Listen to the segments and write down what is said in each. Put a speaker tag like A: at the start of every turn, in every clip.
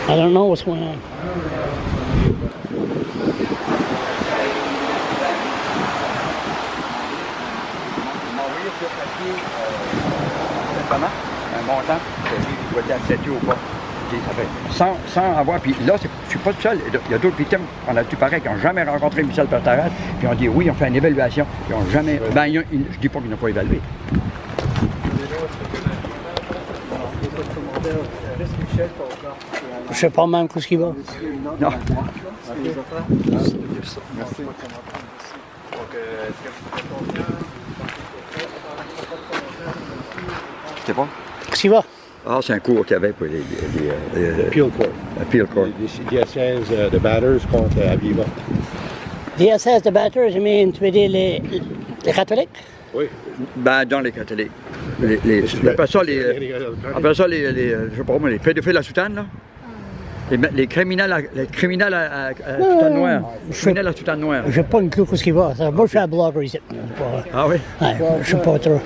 A: I don't know what's going on.
B: Un montant, il doit être accepté ou pas. Ça fait sans avoir. Puis là, je ne suis pas tout seul. Il y a d'autres victimes, on a tout pareil, qui n'ont jamais rencontré Michel Bastarache, puis on dit oui, on fait une évaluation, puis ils n'ont jamais. Ben, je ne dis pas qu'ils n'ont pas évalué.
A: Je sais pas même où ce qu'il va.
B: Non.
C: Merci.
B: Je sais pas.
A: Qu'est-ce qu'il va?
B: Ah, c'est un cours qu'il y avait pour les
C: Appeal Court.
B: Appeal Court.
C: Les DSS de batters contre Aviva.
A: DSS de batteurs, tu veux dire les catholiques?
C: Oui.
B: Ben, dans les catholiques. On appelle ça je sais pas moi, les pédophiles à soutane, là. Les criminels à soutane noire. Les criminels à soutane noire.
A: Je sais pas une clou où ce qu'il va. Moi, je suis un blogger ici.
B: Ah oui?
A: Ouais, je sais pas trop.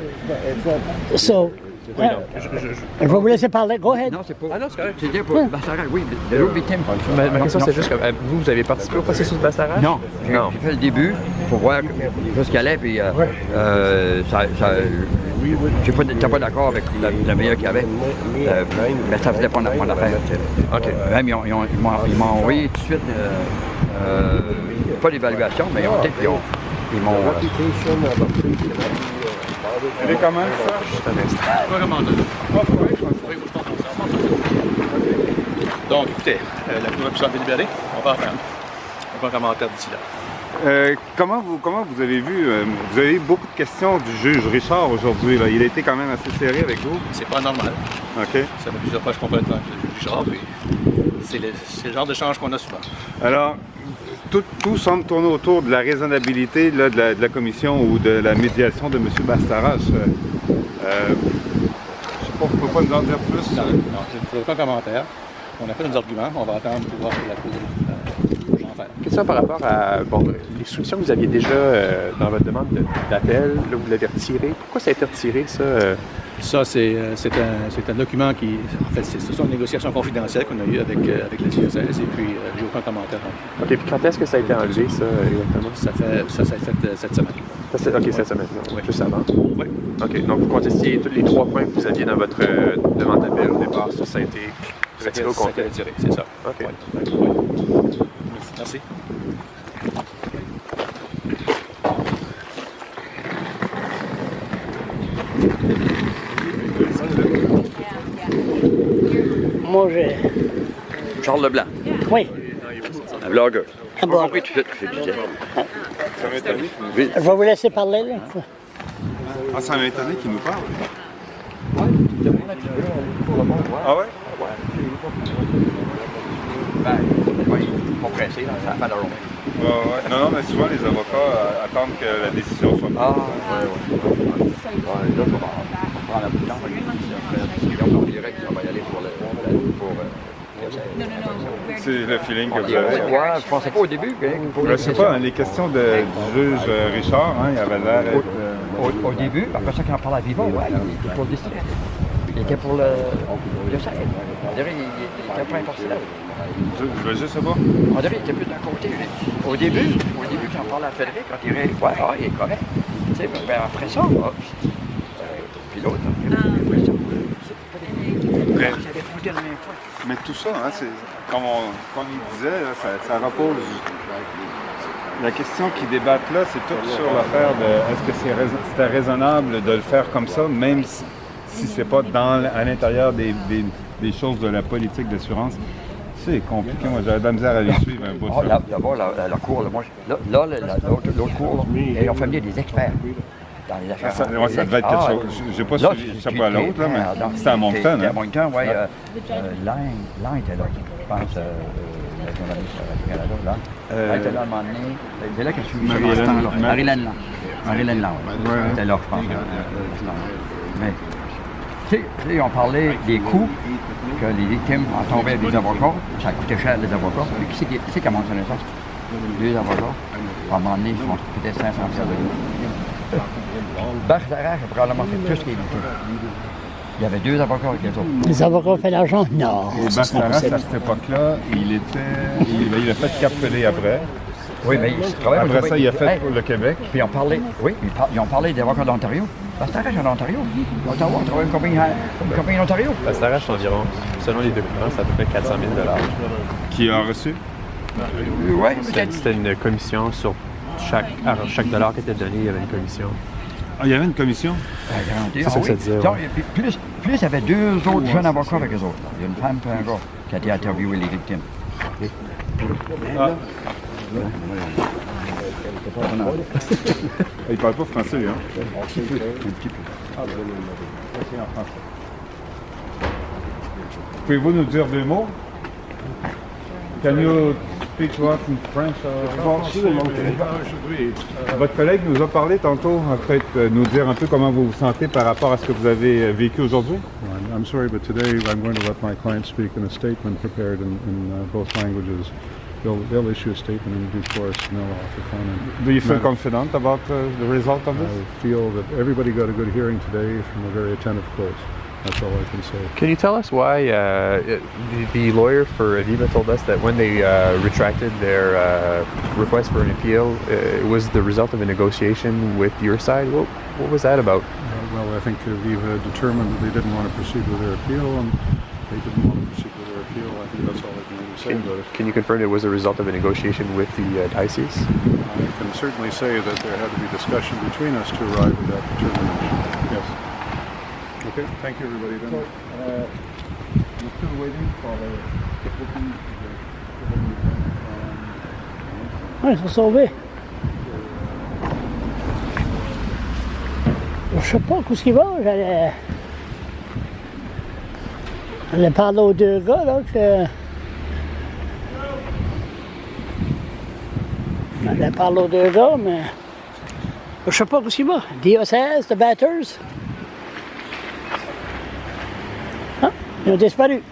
A: So, je vais vous laisser parler. Go ahead.
B: Non, c'est pas.
D: Ah non, c'est correct.
B: C'était pour Bastarache, oui, de l'autre victime.
D: Ma question, c'est juste que vous avez participé au processus de Bastarache?
B: Non, j'ai fait le début pour voir ce qu'il allait, puis j'étais pas d'accord avec la meilleure qu'il y avait, mais ça faisait pas mon affaire.
D: OK.
B: Même, ils m'ont envoyé tout de suite, pas d'évaluation, mais ils m'ont...
E: Elle est comment, ça?
D: Juste un instant.
E: Pas commandé.
F: Donc, écoutez, la Cour a pu s'en délibérer. On va attendre. On va un commentaire d'ici là.
E: Comment vous avez vu, vous avez eu beaucoup de questions du juge Richard aujourd'hui. Là. Il a été quand même assez serré avec vous.
F: C'est pas normal.
E: OK.
F: Ça fait plusieurs fois que je comprends avec le juge Richard, puis c'est le genre d'échange qu'on a souvent.
E: Alors, tout semble tourner autour de la raisonnabilité là, de la commission ou de la médiation de M. Bastarache. Je ne sais pas, vous ne pouvez pas nous en dire plus?
F: Non, je ne ferai pas de commentaire. On a fait nos arguments. On va attendre pour voir ce que la Cour en fait.
D: Question par rapport à les solutions que vous aviez déjà dans votre demande d'appel, là, vous l'avez retiré. Pourquoi ça a été retiré, ça?
F: Ça, c'est un document qui... En fait, ce sont des négociations confidentielles qu'on a eues avec la diocèse et puis j'ai aucun commentaire.
D: OK, puis quand est-ce que ça a été enlevé, ça, exactement?
F: Ça s'est fait cette semaine.
D: OK, cette semaine,
F: Oui.
D: Juste avant.
F: Oui.
D: OK, donc vous contestiez tous les 3 points que vous aviez dans votre demande d'appel au départ. Ça a été retiré au complet.
F: Retiré, c'est ça.
D: OK.
F: Oui. Merci.
A: Moi, j'ai...
B: Charles Leblanc,
A: Oui.
B: un blogueur.
A: Un blogueur.
B: Compris tout de suite ce que je disais.
E: Ça m'a étonné.
A: Je vais vous laisser parler, là.
E: Ah, ça m'a étonné qu'il nous parle. Ah ouais?
B: Ben, oui, pas pressé, là, ça fait la journée.
E: Ouais. Non, mais souvent les avocats attendent que la décision soit prise.
B: Ah, oui. Là, on va prendre un bout de temps. On dirait que ça va y aller pour
E: C'est le feeling que vous
B: Ouais,
E: avez.
B: je pensais pas au début.
E: Je sais pas, hein, les questions du juge Richard, hein, il avait l'air d'être...
B: Au début, après ça, quand on parle à Viva, ouais, il était pour le district. Il était pour le diocèse. On dirait qu'il était pas impartial.
E: Je veux juste savoir.
B: On dirait qu'il était plus d'un côté. Au début, quand on parle à Frédéric, quand il dirait, ouais, il est correct. Tu sais, ben, après ça, puis l'autre,
E: Mais tout ça, hein, c'est, comme il disait, là, ça repose. La question qui débattent là, c'est tout sur l'affaire de est-ce que c'était raisonnable de le faire comme ça, même si c'est pas à l'intérieur des choses de la politique d'assurance. C'est compliqué, moi j'avais de la misère à les suivre un bout.
B: D'abord, la cour, l'autre cour, ils ont fait venir des experts dans les affaires.
E: Ça devait être quelque chose. J'ai pas suivi, je sais pas à l'autre, là, mais c'était à Moncton.
B: C'était à Moncton, oui. Lang était là, je pense, la journaliste du Canada, là. Elle était là à un moment donné. C'est là qu'elle suit Marie-Hélène Lang. Marie-Hélène Lang, oui. Elle était là, je pense. Mais, tu sais, on parlait des coûts que les victimes ont tombé avec des avocats. Ça coûtait cher, les avocats. Mais qui c'est qui a mentionné ça? Les avocats. À un moment donné, ils font peut-être 500 $. Bastarache a probablement fait plus que les victimes. Il y avait 2 avocats avec les autres.
A: Les avocats ont fait l'argent? Non.
E: Et
A: ça, c'est pas
E: Bastaras, à
A: possible.
E: cette époque-là, il a fait Cap-Pelé après.
B: Oui, mais il travaille au
E: Après
B: Québec.
E: ça, il a fait
B: Hey,
E: pour le Québec.
B: Puis ils ont parlé des avocats d'Ontario. Bastaras est en Ontario. Ottawa, on travaille une compagnie d'Ontario.
D: Ça s'arrache environ, selon les documents, c'est à peu près 400 000
E: Qui a reçu?
B: Oui,
D: C'était une commission sur chaque dollar qui était donné, il y avait une commission.
E: Ah, il y avait une commission?
B: C'est
D: ça que ça disait, ouais.
B: Plus, il y avait 2 autres jeunes avocats avec eux autres. Il y a une femme et un gars qui a été interviewé les victimes.
E: Ah. Il parle pas français, lui, hein? Un petit peu. Pouvez-vous nous dire 2 mots? Can you speak to us in French? Votre collègue nous a parlé tantôt, peut-être nous dire un peu comment vous vous sentez par rapport à ce que vous avez vécu aujourd'hui.
G: I'm sorry, but today I'm going to let my client speak in a statement prepared in both languages. They'll issue a statement in due course and they'll offer comment.
E: Do you feel confident about the result of this?
G: I feel that everybody got a good hearing today from a very attentive court. That's all I can say.
D: Can you tell us why the lawyer for Aviva told us that when they retracted their request for an appeal, it was the result of a negotiation with your side? What was that about?
G: Well, I think Aviva determined that they didn't want to proceed with their appeal, and they didn't want to proceed with their appeal. I think that's all I can really say about it.
D: Can you confirm it was a result of a negotiation with the diocese?
G: I can certainly say that there had to be discussion between us to arrive at that determination. Yes. Okay, thank you everybody then.
E: We're still waiting for
A: Oui, ils sont sauvés. Je sais pas où il va. J'allais parler aux 2 gars, là, que... J'allais parler aux 2 gars, mais... Je sais pas où il va. Diocèse, the Batters. Ah, ils ont disparu.